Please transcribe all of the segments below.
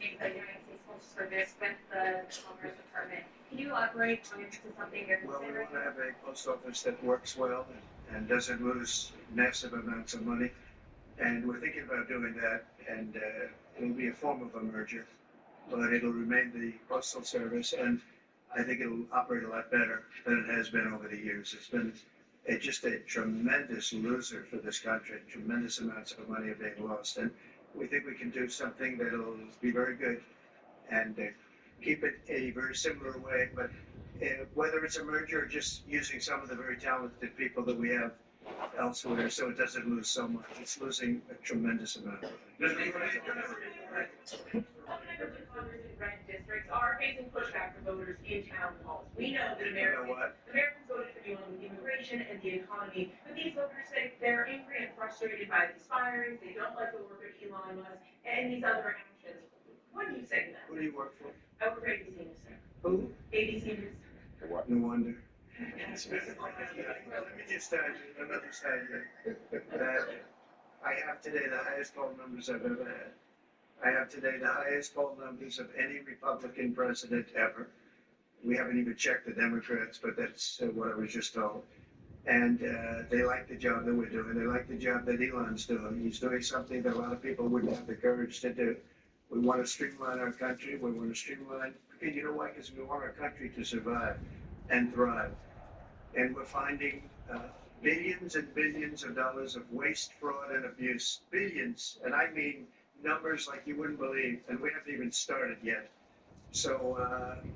the United States Postal Service with the Commerce Department. Can you elaborate on this is something you're Well, we considering? want to have a post office that works well and doesn't lose massive amounts of money. And we're thinking about doing that, and it'll be a form of a merger, but it'll remain the Postal Service, and I think it'll operate a lot better than it has been over the years. It's been just a tremendous loser for this country. Tremendous amounts of money are being lost, and we think we can do something that'll be very good and keep it a very similar way. But whether it's a merger or just using some of the very talented people that we have elsewhere, so it doesn't lose so much. It's losing a tremendous amount of money. Members of Congress in red districts are facing pushback from voters in town halls. We know that Americans voted for Elon with immigration and the economy, but these voters say they're angry and frustrated by these firings. They don't like the work of Elon Musk and these other actions. What do you say to that? Who do you work for? I work for ABC News, sir. Who? ABC News. No wonder. Let me just tell you another side here. That I have today the highest poll numbers I've ever had. I have today the highest poll numbers of any Republican president ever. We haven't even checked the Democrats, but that's what I was just told. And they like the job that we're doing. They like the job that Elon's doing. He's doing something that a lot of people wouldn't have the courage to do. We want to streamline our country. We want to streamline, and you know why? Because we want our country to survive and thrive. And we're finding billions and billions of dollars of waste, fraud, and abuse. Billions, and I mean numbers like you wouldn't believe, and we haven't even started yet. So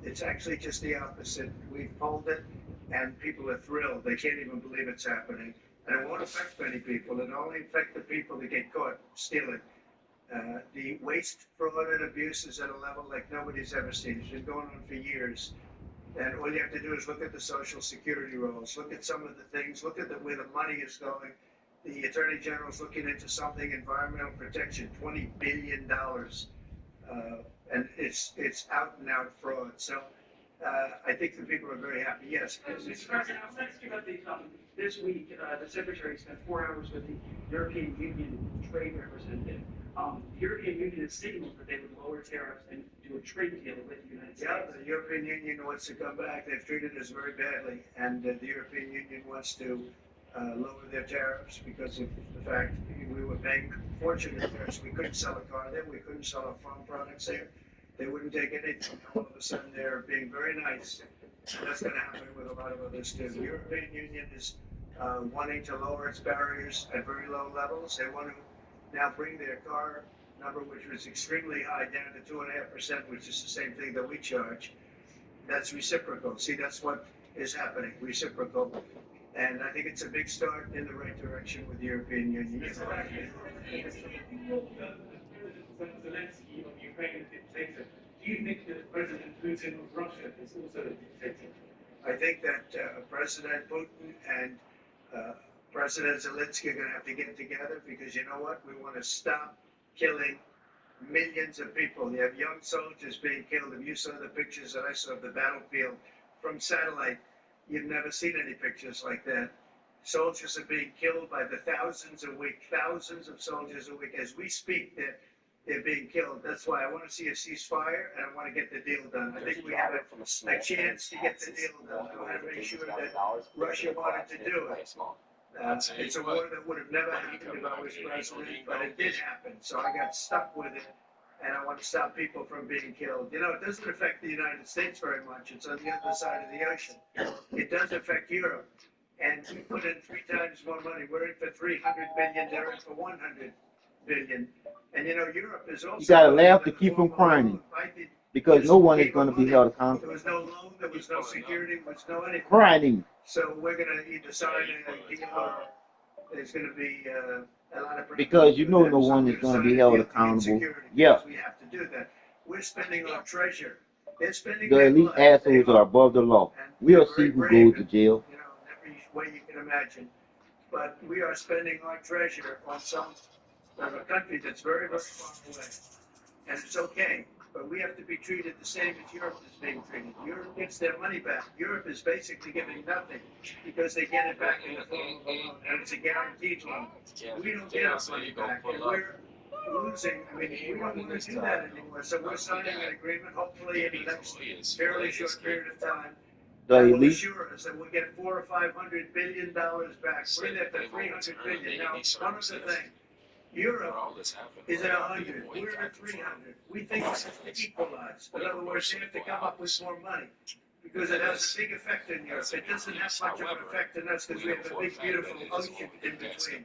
it's actually just the opposite. We've polled it, and people are thrilled. They can't even believe it's happening. And it won't affect many people. It'll only affect the people that get caught stealing. The waste, fraud, and abuse is at a level like nobody's ever seen. It's been going on for years. And all you have to do is look at the Social Security rolls, look at some of the things, look at where the money is going. The Attorney General's looking into something, environmental protection, $20 billion. And it's out and out fraud. So I think the people are very happy. Yes. Mr. President, I was asking about this week, the Secretary spent 4 hours with the European Union trade representative. The European Union has signaled that they would lower tariffs and do a trade deal with the United States. Yeah, the European Union wants to come back. They've treated us very badly, and the European Union wants to lower their tariffs because of the fact we were paying fortunate tariffs. We couldn't sell a car there. We couldn't sell our farm products there. They wouldn't take anything. All of a sudden, they're being very nice. And that's going to happen with a lot of others too. The European Union is wanting to lower its barriers at very low levels. They want to now bring their car number, which was extremely high, down to 2.5%, which is the same thing that we charge. That's reciprocal. See, that's what is happening, reciprocal. And I think it's a big start in the right direction with the European Union. Zelensky of Ukraine, a dictator. Do you think that President Putin of Russia is also a dictator? I think that President Putin and President Zelensky are going to have to get together because you know what? We want to stop killing millions of people. You have young soldiers being killed. If you saw the pictures that I saw of the battlefield from satellite, you've never seen any pictures like that. Soldiers are being killed by the thousands a week, thousands of soldiers a week. As we speak, they're being killed. That's why I want to see a ceasefire and I want to get the deal done. I think we have a chance to get the deal done. I want to make sure that Russia wanted to do it. It's a war that would have never happened if I was president, but it did happen. So I got stuck with it, and I want to stop people from being killed. You know, it doesn't affect the United States very much. It's on the other side of the ocean. It does affect Europe, and we put in 3 times more money. We're in for 300 billion. They're in for 100 billion. And you know, Europe is also. You gotta laugh to keep from crying, because no one is going to be held accountable. There was no loan, there was no security, there was no anything. Crying. So we're going to either sign a deal or there's going to be a lot of. Because you know no one is going to be held accountable. Yeah. We have to do that. We're spending our treasure. They're spending The elite assholes are above the law. We'll see who goes to jail. You know, in every way you can imagine. But we are spending our treasure on some of a country that's very, very far away. And it's okay. But we have to be treated the same as Europe is being treated. Europe gets their money back. Europe is basically giving nothing because they get it back in the form of a loan, and it's a guaranteed loan. We don't get our money back, and we're losing, I mean, we don't want to do that anymore, so we're signing an agreement, hopefully in the next fairly short period of time. The That will elite, assure us that we'll get $400 or $500 billion back. We're there for $300 billion. Now, one other thing, Europe is at 100, we're at 300. We think this is equalized. In other words, they have to come up with more money. Because it has a big effect in Europe. It doesn't have much of an effect in us because we have a big, beautiful ocean in between.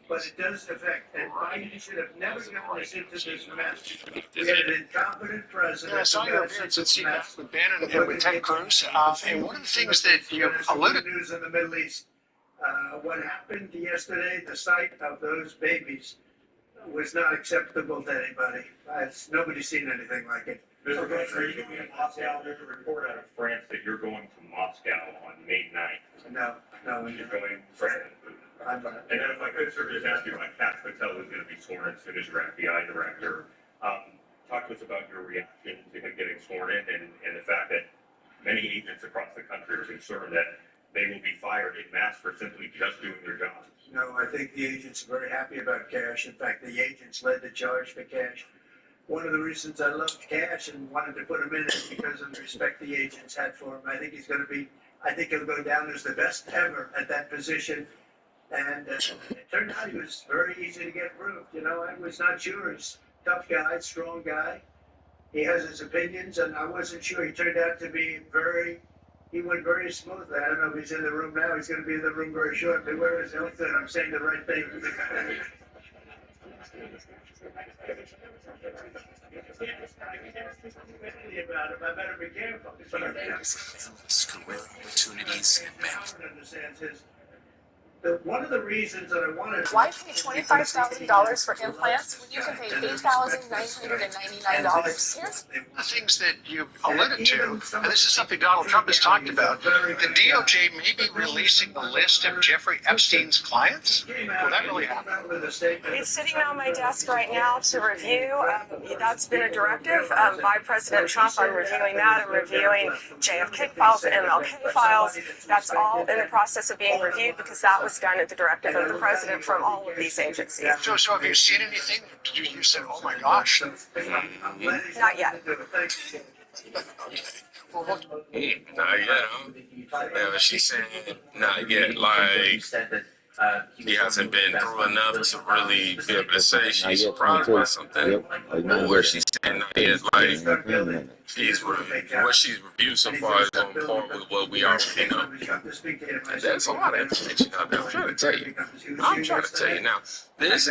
But it does affect, and Biden should have never gotten us into this mess. We had an incompetent president. Yeah, I saw your appearance at CMAC with Bannon and with Ted Cruz. And one of the things that you alluded News in the Middle East. What happened yesterday, the sight of those babies was not acceptable to anybody. Nobody's seen anything like it. Mr. Bush, are you going to be in Moscow? There's a report out of France that you're going to Moscow on May 9th. No, You're going to France. I'm not. And then if I could, sir, just ask you about Kash Patel, who's going to be sworn in soon as your FBI director. Talk to us about your reaction to him getting sworn in and the fact that many agents across the country are concerned that they will be fired en masse for simply just doing their jobs. No, I think the agents are very happy about Cash. In fact, the agents led the charge for Cash. One of the reasons I loved Cash and wanted to put him in is because of the respect the agents had for him. I think he'll go down as the best ever at that position. And it turned out he was very easy to get approved. You know, I was not sure. He's a tough guy, strong guy. He has his opinions, and I wasn't sure. He turned out to be he went very smoothly. I don't know if he's in the room now. He's going to be in the room very shortly. Where is Hilton? I'm saying the right thing. About him. I better be careful. career opportunities and math. One of the reasons that I wanted. Why pay $25,000 for implants when you can pay $8,999? Here's The things that you alluded to, and this is something Donald Trump has talked about, the DOJ may be releasing the list of Jeffrey Epstein's clients. Will that really happen? It's sitting on my desk right now to review. That's been a directive by President Trump. I'm reviewing that. I'm reviewing JFK files, MLK files. That's all in the process of being reviewed because that was done at the directive of the president from all of these agencies. So have you seen anything? You said, oh my gosh. Not yet. Well, what, Not yet, huh? Yeah, she said not yet. Like, he hasn't been through enough to really be able to say she's surprised by something. Or where she's saying not yet. Like, what she's reviewed so far is on par with what we already know. And there's a lot of information out there. I'm trying to tell you. Now, this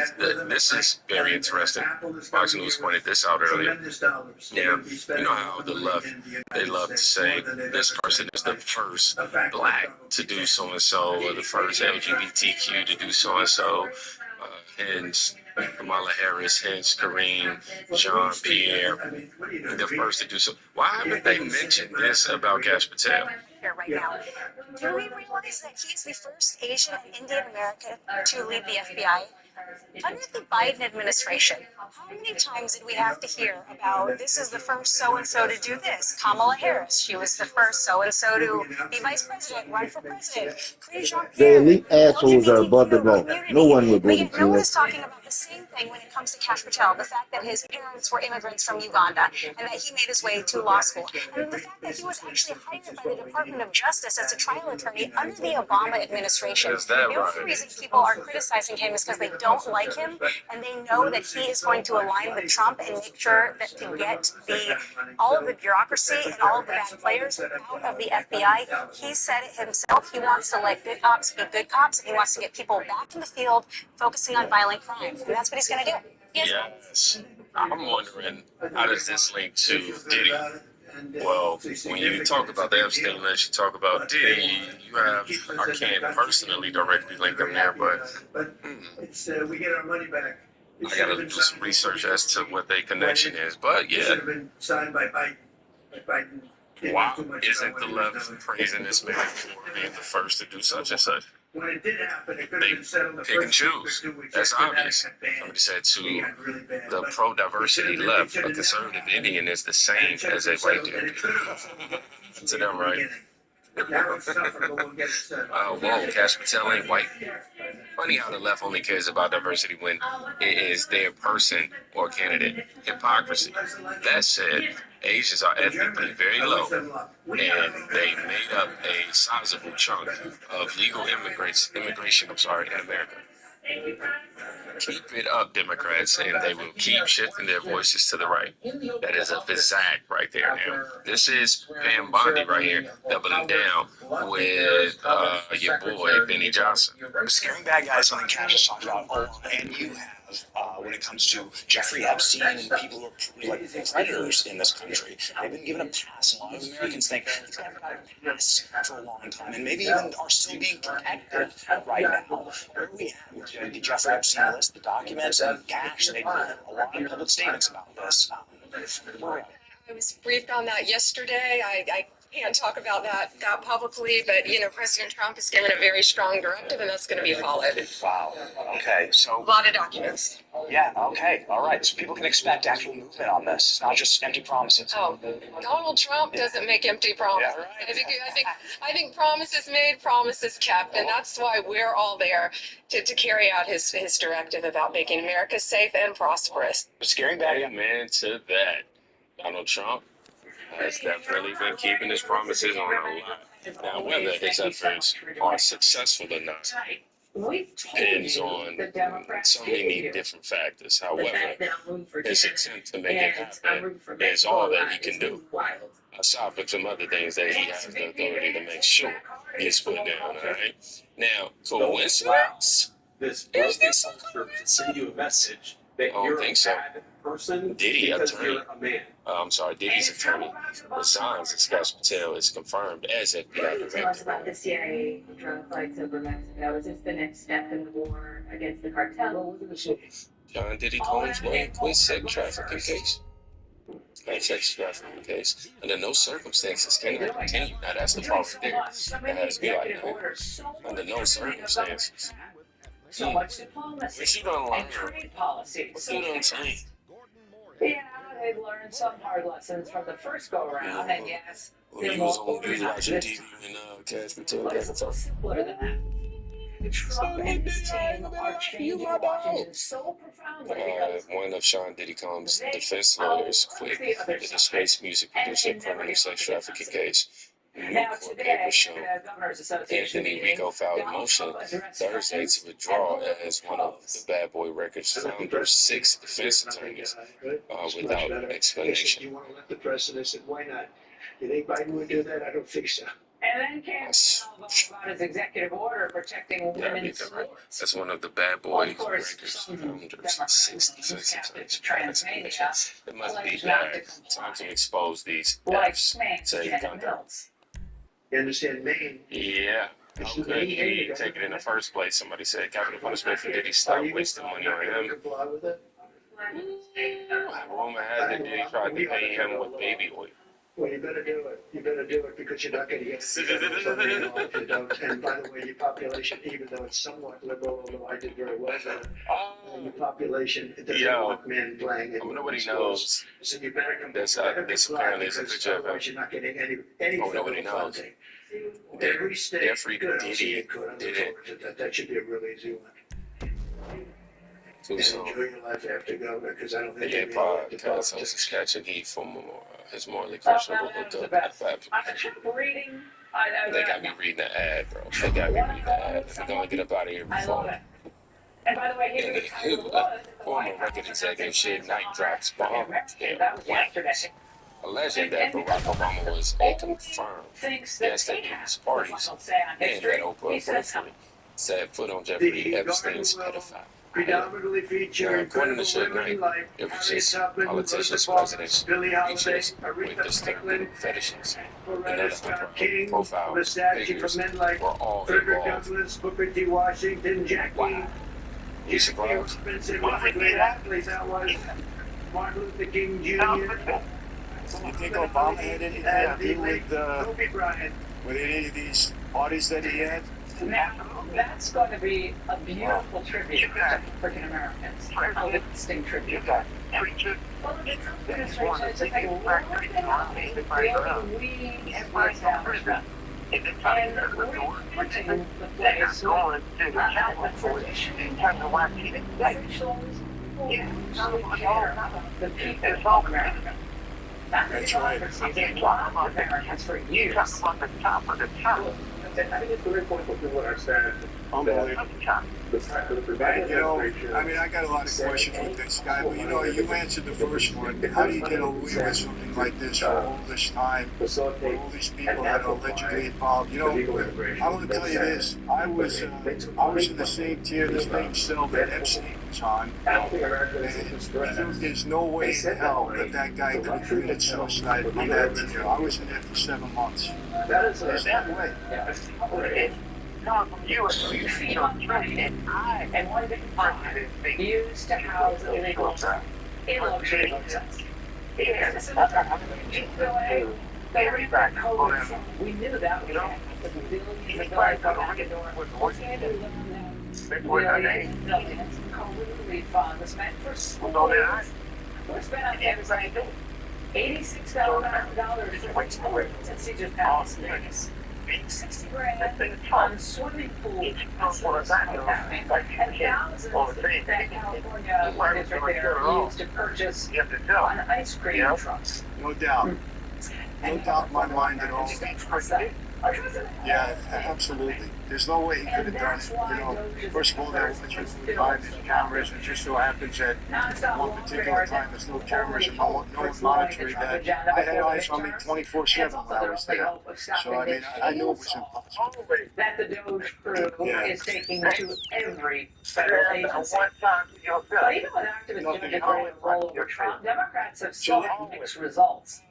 is very interesting. Fox News pointed this out earlier. Yeah, you know how the left, they love to say this person is the first black to do so and so, or the first LGBTQ to do so and so. Hence Kamala Harris, hence Kareem, Jean-Pierre, the first to do so. Why haven't they mentioned this about Kash Patel? Here right now. Do we realize that he's the first Asian and Indian American to lead the FBI? Under the Biden administration, how many times did we have to hear about this is the first so-and-so to do this? Kamala Harris, she was the first so-and-so to be vice president, run for president. the elite assholes are above the law. No one will go But to yet no one jail. is talking about the same thing when it comes to Kash Patel, the fact that his parents were immigrants from Uganda and that he made his way to law school. And the fact that he was actually hired by the Department of Justice as a trial attorney under the Obama administration. Is that The only right? reason people are criticizing him is because they don't like him and they know that he is going to align with Trump and make sure that to get all of the bureaucracy and all of the bad players out of the FBI. He said it himself. He wants to let good cops be good cops, and he wants to get people back in the field focusing on violent crime. And that's what he's going to do. Yes. I'm wondering, how does this link to Diddy? Well, when you talk about the Epstein list, you talk about Diddy, I can't personally directly link them there, but It's, we get our money back. I gotta do some research as to what their connection is. But It yeah, should have been signed by Biden. But Biden didn't wow, do too much isn't about the what he left was doing. praising this man for being the first to do such and such? When it did happen, it could They have been settled the pick and first week or choose. 2 weeks. That's after that obvious. got banned. Somebody said It too, got really bad. the But pro-diversity left, a conservative Indian is the same as a white dude. To them, right? Now it's tougher, but we'll get it set. Whoa, Cash Patel ain't white. Funny how the left only cares about diversity when it is their person or candidate. Hypocrisy. That said, Asians are ethnically very low, and they made up a sizable chunk of legal immigration in America. Keep it up, Democrats, and they will keep shifting their voices to the right. That is a bizag right there now. This is Pam Bondi right here, doubling down with your boy, Benny Johnson. Scaring bad guys, something Cash has talked about all along, and you have when it comes to Jeffrey Epstein and people who are like predators in this country. They've been given a pass. A lot of Americans think these guys have got a pass for a long time, and maybe even are still being protected right now. Where are we at with the Jeffrey Epstein list, the documents, and Cash? They made a lot of public statements about this. Where are we at? I was briefed on that yesterday. I can't talk about that publicly, but President Trump has given a very strong directive, and that's going to be followed. Wow. Okay. So A lot of documents. yeah. Okay. All right. So people can expect actual movement on this. It's not just empty promises. Oh, Donald Trump doesn't make empty promises. Yeah, right. I think promises made, promises kept, and that's why we're all there to carry out his directive about making America safe and prosperous. Scaring bad guys. Amen to that. Donald Trump has definitely been keeping his promises on a lot. Now, whether his efforts are successful or not depends on so many different factors. However, his attempt to make it happen is all that he can do. Aside from some other things that he has the authority to make sure gets put down, all right? Now, coincidence? This was to send you a message that I don't you're think so. a bad person Diddy because attorney. you're a man. I'm sorry, Diddy's attorney resigns as Cash Patel is confirmed as FBI Talked about director. the CIA drug flights over Mexico. Is this the next step in the war against the cartel? John Diddy Combs won't quit sex trafficking case. Sex trafficking case. Under no circumstances can it continue. Now that's the part there. That has to be like that. Under no circumstances. So much diplomacy What you gonna learn? and trade policies. What you done saying? Yeah, they've learned some hard lessons from the first go around, and yes, When you was watching TV and Cash Patel but got it's a the little simpler than that. Trump and his team are changing Washington so profoundly because one of Sean Diddy Combs' defense lawyers quit the disgraced music producer criminal sex trafficking case. New now court today, papers show the Governors Association Anthony meeting, Rico filed a Donald motion Trump addressed Thursday Texans to withdraw and as one of the Bad Boy Records founder's 6 defense attorneys without explanation. You want to let the president, I said, why not? You think Biden would do that? I don't think so. And then came about his executive order protecting Yeah, women's because right. sports. That's one of the Bad Well, Boy of course, Records some founders, Democrats 6 who defense captive attorneys. Transmania It must be pledged not to bad. comply. Time to expose these like F's. Manx Say Janet conduct. Mills. You understand Maine? Yeah. How could he take it in the first place? Somebody said capital punishment for Diddy. Stop wasting money on him. Comply with it? Rumor has it Diddy tried to pay him with baby oil. Well, you better do it. You better do it because you're not going to get it if you don't. And by the way, your population, even though it's somewhat liberal, although I did very well there, your population it doesn't Yo. want men playing in Nobody schools. knows. So you better come. This comply apparently is a because picture of him. otherwise you're not getting any Oh, nobody federal knows. funding. Every state. Jeffrey Good, I'll see Diddy you good. I'm did looking it. forward to that. That should be a real easy one. Too And soon. enjoy your life after governor because I don't The think gay you're going to podcast host is catching heat from his morally questionable hookup at Fab. Reading, They got me reading the ad, bro. They got me reading the ad. They're gonna get up out of here I love before. it. And by the way, he And was former record executive Shane Knight drops bomb. That was yesterday. Alleging that Barack Obama was a confirmed Thinks that guest at he these has the parties final say on and history. that Oprah He says briefly set foot on Jeffrey The Epstein's garden will pedophile. predominantly feature Yeah, according to incredible Suge women Knight, like it was Harriet just Tubman, politicians, Rosa Parks, presidents, Billie Holiday, preachers with Aretha disturbing Franklin, fetishes and Loretta other Scott King, profile Versace figures for men like were all Frederick involved. Douglass, Booker T. Washington, Jackie. Wow. You Jackie surprised? Robinson was a great athlete. That was Martin Luther King Jr. You think Obama had anything to do with Kobe Bryant. any of these parties that he had? Now, that's going to be a beautiful tribute to African Americans. A lasting tribute. Well, the Trump administration is just like, look at how they're building we as the establishment. in the time that we're doing, which is going to the California in terms of what he expects. Yeah, the people of America. That's right. I'm getting talking about Americans for years. Talking about the top of the top. I think it's very important to what I said. Unbelievable. The fact that the You know, I mean, I got a lot of questions with this guy, but you know, you answered the first one. How do you get away with something like this for all this time, with all these people that are allegedly involved? You know, I'm going to tell you this. I was in the same tier, the same cell that Epstein was on. And there's no way in hell that guy could have committed suicide in that tier. I was in there for 7 months. There's no way. Coming from you and you see on training, and one big part of it is used to house illegal drugs. Illegal drugs. Yes, this is what they read that code. We knew that. We don't have the billions of dollars out the door. What's the end of billions in COVID relief funds meant for schools. We're spending everything. $86,000 since he just passed this. 60 grand on swimming pools and thousands that California district there used to purchase on ice cream trucks. No doubt. No doubt in my mind at all. Yeah, absolutely. There's no way he could have done it. You know, first of all, there was just 5 cameras. It just so happens that one particular time there's no cameras and no one monitoring that. I had eyes on me 24/7 when I was there. So I mean, I knew it was impossible. That the Doge crew is taking to every federal agency. But even with activists doing a roll over Trump, Democrats have still had mixed results.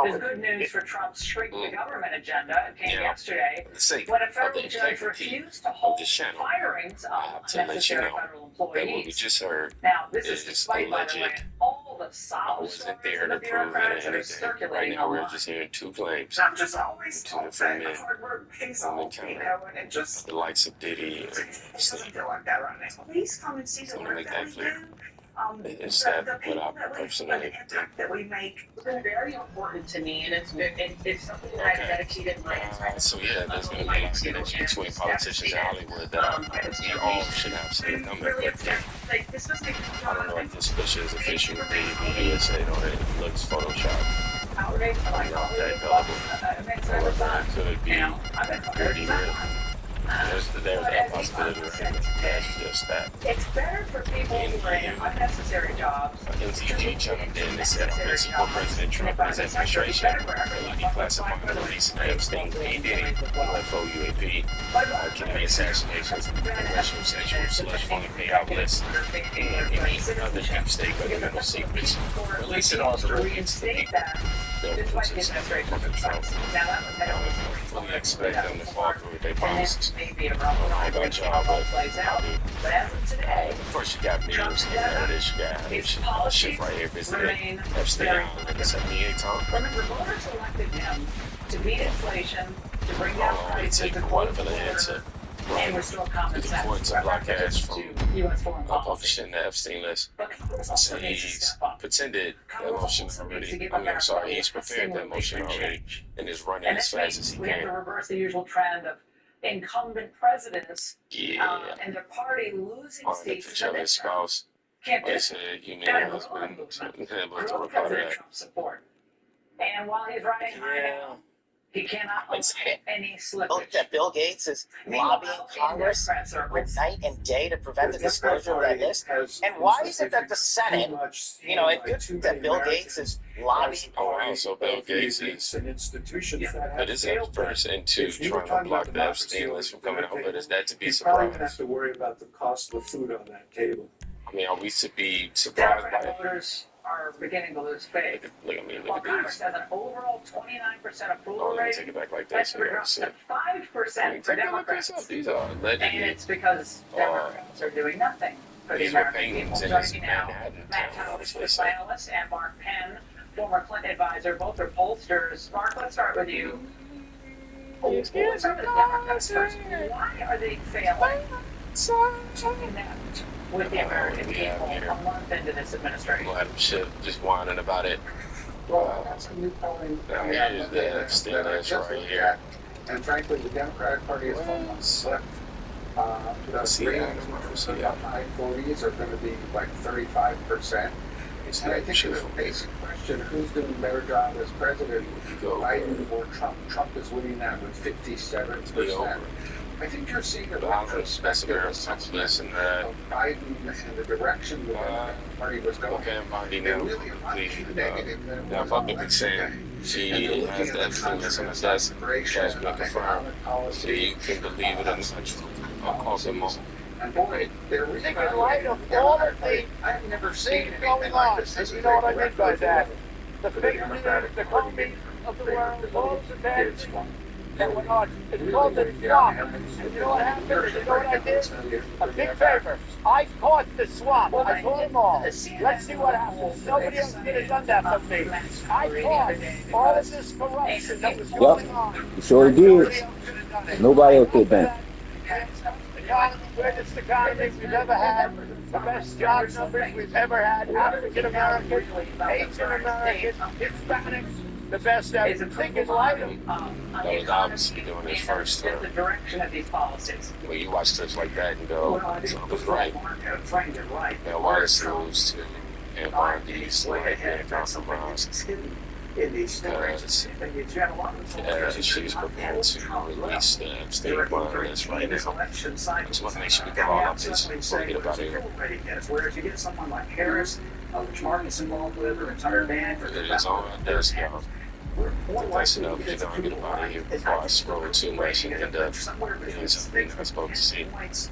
There's good news for Trump's shrink the government agenda. It came yesterday when a federal judge refused to hold firings of necessary federal employees. Now, this is despite, by the way, all the sob stories of the bureaucrats that are circulating online. We're just hearing 2 claims. I'm just always told that hard work pays off, you know, and it just the likes of Diddy. It doesn't feel like that right now. Please come and see the work that we do. Is that what I personally think? That we make has been very important to me, and it's something that I've dedicated my entire So yeah, there's going to be an connection between politicians in Hollywood that we all should have seen coming. But I don't know if this picture is official. The said on it, it looks photoshopped. That could be pretty real. There's that possibility. That's just that. It's better for people who are in unnecessary jobs. NTG chimed in and said, I'm going to support President Trump and his administration. Will be classified the release of Epstein, P. Diddy, UFO, UAP, Kennedy assassinations, congressional central slush fund payout list, and any other deep state governmental secrets. Release it all to reinstate the President Trump. Fully expect them to fall through with their promises. I got job, but as of today, first you got meetings, you got this, you got shit right here, visiting Epstein Island like 78 times. Remember, voters elected him to beat inflation, to bring down prices, to close the border, and restore common sense. Points of blockades from U.S. foreign policy. publishing the Epstein list. So he's pretended that motion already. I mean, I'm sorry, he's prepared that motion already and is running as fast as he we have to can. reverse the usual trend of incumbent presidents and their party losing On the seats picture of his midterm. spouse, Can't do they it. said, you know, Gotta husband, go able to on. report President that. Trump support. And while he's riding high now, he cannot allow any Look slippage. that Bill Gates is lobbying Congress night and day to prevent the disclosure of that list. And why is it that the Senate, you know, it's good that Bill Gates is lobbying. Also, Bill Gates is, but is that person to trying to block the Epstein list from coming out, but is that to be Probably gonna have surprised? to worry about the cost of food on that table. I mean, are we to be surprised by Democrat it? voters are beginning to lose faith. Look at me, While look at Congress these. has an overall 29% Oh, approval let me rating, take it back like that's that. So you dropped see. to 5% for Take it like this Democrats. up. These are And allegedly it's because Democrats are doing nothing for the these were American people. paintings in Joining this me now, Manhattan Matt town, Towers, obviously. political analyst, and Mark Penn, former Clinton advisor. Both are pollsters. Mark, let's start with you. Let's start with the Democrats first. Why are they failing to connect with the American people a month into this administration? We'll have them shit just whining about it. Well, that's a new polling. Now here's the Epstein list right here. And frankly, the Democratic Party is one month left. The high 40s are going to be like 35%. And I think there's a basic question, who's doing a better job as president, Biden or Trump? Trump is winning that with 57%. I think you're seeing a retrospective of Biden and the direction the Democratic Party was going. They're really a lot too negative than it was on election. She has that thing that's on the desk, cash with the firm. So you can believe it or not. I'll call them all. And boy, they're really in light of all of the I've never seen things going on, and you know what I mean by that. The big news, the economy of the world, all the bad that went on. It's called the swamp. And you know what happened? You know what I did? A big favor. I caught the swamp. I caught them all. Let's see what happens. Nobody else could have done that for me. I caught all of this corruption that was going on. You sure did. Nobody else could have done it. Greatest economy we've ever had, the best job numbers we've ever had, African Americans, Asian Americans, Hispanics, the best ever. Think in light of that was obviously doing his first term. The direction of these policies. When you watch stuff like that and go, Trump was right. Now, why is lose to and R&D's like Johnson Brown's? Because she's prepared to release the state violence right now. That's what makes you call up this forget about it. Whereas you get someone like Harris, which Mark is involved with, or entire band, it is all right there, Scott. That's enough. You don't get about it here before I scroll too much and end up doing something I'm supposed to see.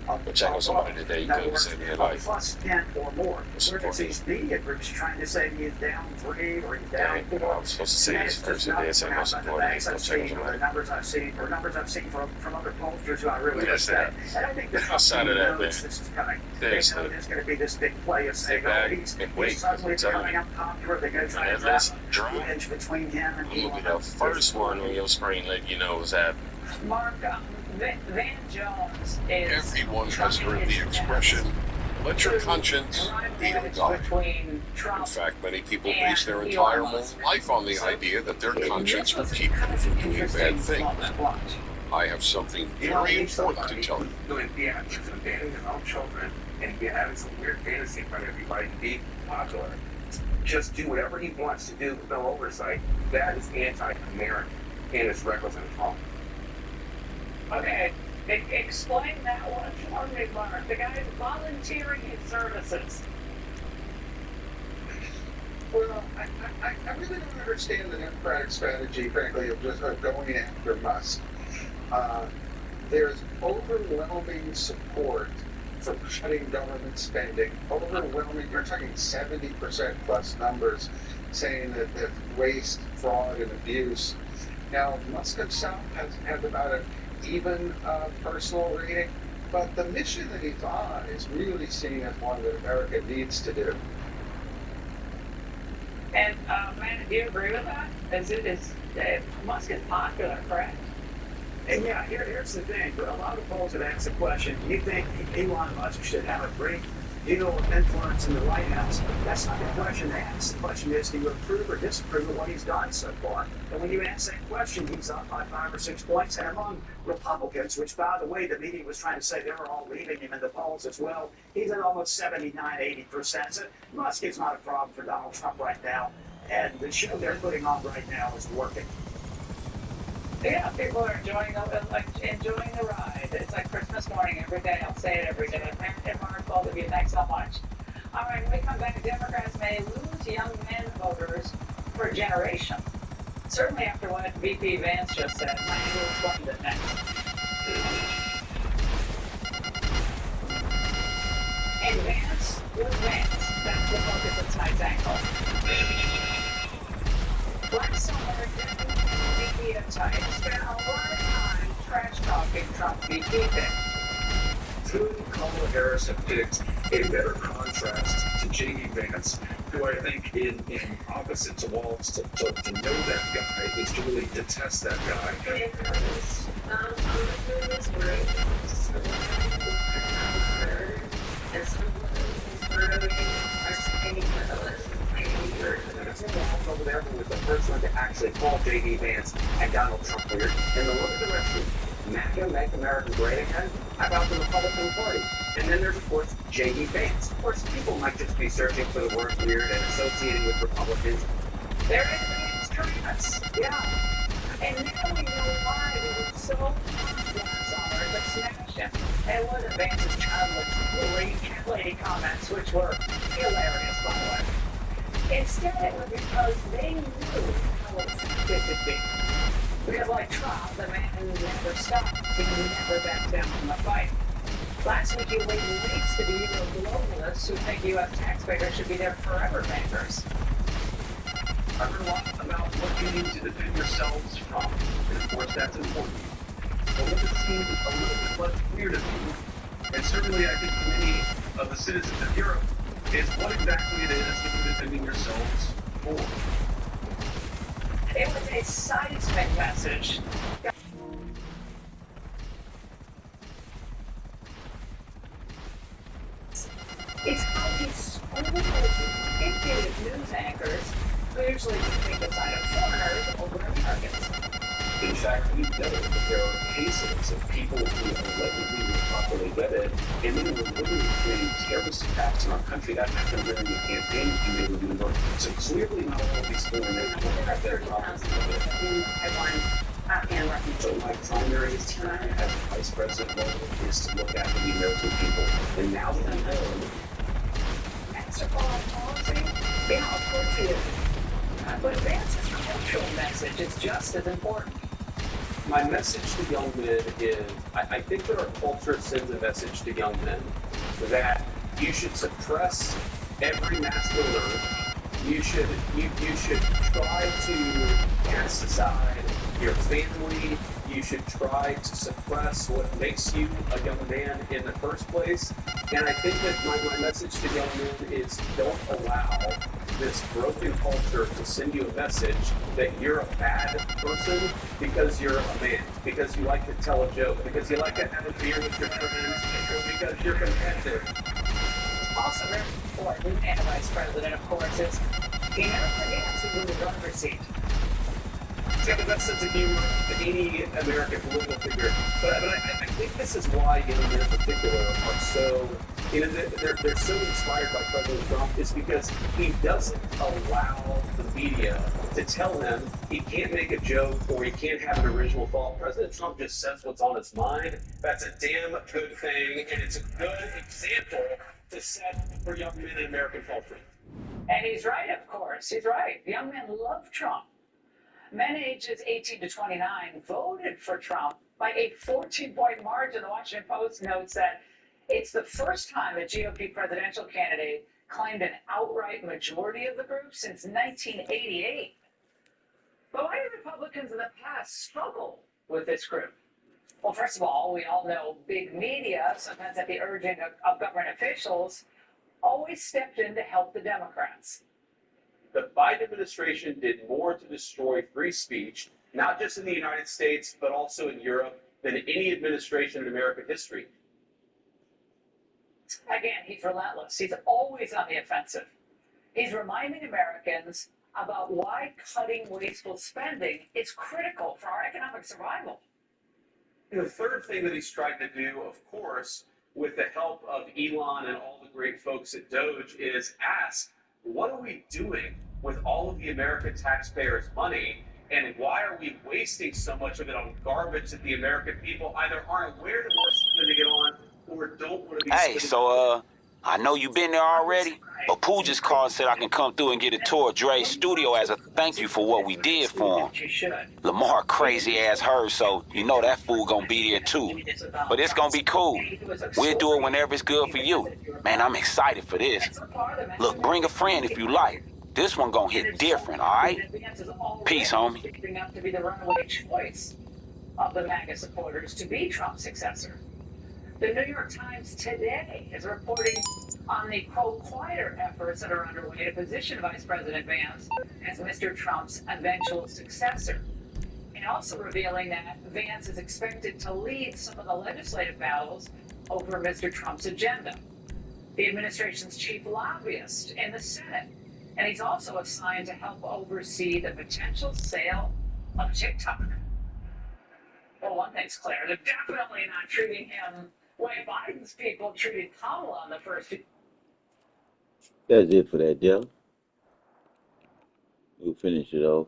But check on somebody today who could save their life. +10 or more. Whereas these media groups trying to say he's down 3 or he's down 4. I was supposed to say this first today, so I'm supporting it. Go check on the numbers I've seen from other pollsters who I really respect. And I think outside of that, man, this is coming. there's There's going to be this big play of saying, he's suddenly becoming unpopular. They're going to try to wedge between him and will be the first one on your screen letting you know what's happening. Mark, Van Jones is... Everyone has heard the expression, let your conscience be your guide. In fact, many people base their entire life on the idea that their conscience will keep them from doing bad things. I have something very important to tell you. Doing theatrics and banning your own children and having some weird fantasy for everybody to be popular. Just do whatever he wants to do with no oversight. That is anti-American and it's reckless and it's wrong. Okay, explain that one for me, Mark. The guy is volunteering his services. Well, I really don't understand the Democratic strategy, frankly, of just going after Musk. There's overwhelming support for cutting government spending. Overwhelming, you're talking 70% plus numbers saying that there's waste, fraud, and abuse. Now, Musk himself has had about an even personal rating, but the mission that he's on is really seen as one that America needs to do. And, man, do you agree with that? Musk is popular, correct? And yeah, here's the thing. A lot of polls have asked the question, do you think Elon Musk should have a great deal of influence in the White House? That's not the question they ask. The question is, do you approve or disapprove of what he's done so far? And when you ask that question, he's up by 5 or 6 points. And among Republicans, which, by the way, the media was trying to say they were all leaving him in the polls as well, he's at almost 79–80%. So Musk is not a problem for Donald Trump right now. And the show they're putting on right now is working. Yeah, people are enjoying the ride. It's like Christmas morning every day. I'll say it every day. And Mark, both of you, thanks so much. All right, when we come back, Democrats may lose young men voters for a generation. Certainly after what VP Vance just said. Might will explain that next. And Vance was Vance. That's the focus of tonight's angle. Last summer, media types spent a lot of time trash-talking Trump VP pick. Who Kamala Harris have picked a better contrast to J.D. Vance, who I think in opposite to Waltz, to know that guy is to really detest that guy. President Walz over there, who was the first one to actually call J.D. Vance and Donald Trump weird. And then look at the rest of it. MAGA, Make America Great Again, about the Republican Party. And then there's, of course, J.D. Vance. Of course, people might just be searching for the word weird and associating with Republicans. They're enemies, Koreans. Yeah. And now we know why they were so last summer to smash him. And it wasn't Vance's childless, lady comments, which were hilarious, by the way. Instead, it was because they knew how effective it could be. Because like Trump, the man who never stops, he never backs down from the fight. Last week, you laid waste to the globalists who think U.S. taxpayers should be their forever bankers. I heard a lot about what you need to defend yourselves from, and of course that's important. But what it seems a little bit less clear to me, and certainly I think to many of the citizens of Europe, is what exactly it is that you're defending yourselves for. It was a seismic message. It's how he scolded impudent news anchors who usually take the side of foreigners over Americans. In fact, we know that there are cases of people who allegedly were properly vetted, and then were literally committing terrorist attacks in our country. That happened during the campaign you made with New York. So clearly not all of these foreign nations have their problems with it. So my primary time as vice president is to look after the American people. And now that we know... Answer foreign policy? Yeah, of course it is. But Vance's cultural message is just as important. My message to young men is, I think that our culture sends a message to young men that you should suppress every masculine urge. You should try to cast aside your family. You should try to suppress what makes you a young man in the first place. And I think that my message to young men is don't allow this broken culture to send you a message that you're a bad person because you're a man, because you like to tell a joke, because you like to have a beer with your friends, or because you're competitive. Also very important, and a vice president, of course, is he never forgets who's in the driver's seat. He's got the best sense of humor of any American political figure. But I think this is why young men in particular are so, they're so inspired by President Trump, is because he doesn't allow the media to tell him he can't make a joke or he can't have an original thought. President Trump just says what's on his mind. That's a damn good thing, and it's a good example to set for young men in American culture. And he's right, of course. He's right. Young men love Trump. Men ages 18 to 29 voted for Trump by a 14-point margin. The Washington Post notes that it's the first time a GOP presidential candidate claimed an outright majority of the group since 1988. But why do Republicans in the past struggle with this group? Well, first of all, we all know big media, sometimes at the urging of government officials, always stepped in to help the Democrats. The Biden administration did more to destroy free speech, not just in the United States, but also in Europe, than any administration in American history. Again, he's relentless. He's always on the offensive. He's reminding Americans about why cutting wasteful spending is critical for our economic survival. And the third thing that he's tried to do, of course, with the help of Elon and all the great folks at Doge, is ask, what are we doing with all of the American taxpayers' money, and why are we wasting so much of it on garbage that the American people either aren't aware that we're spending it on or don't want to be spending it on? I know you've been there already, but Pooh just called and said I can come through and get a tour of Dre's studio as a thank you for what we did for him. Lamar crazy ass heard, so you know that fool gonna be there too. But it's gonna be cool. We'll do it whenever it's good for you. Man, I'm excited for this. Look, bring a friend if you like. This one gonna hit different, all right? Peace, homie. Shaping up to be the runaway choice of the MAGA supporters to be Trump's successor. The New York Times today is reporting on the, quote, quieter efforts that are underway to position Vice President Vance as Mr. Trump's eventual successor, and also revealing that Vance is expected to lead some of the legislative battles over Mr. Trump's agenda. The administration's chief lobbyist in the Senate And he's also assigned to help oversee the potential sale of TikTok. Well, one thing's clear, they're definitely not treating him the way Biden's people treated Kamala on the first few. That's it for that, Jeff. We'll finish it off.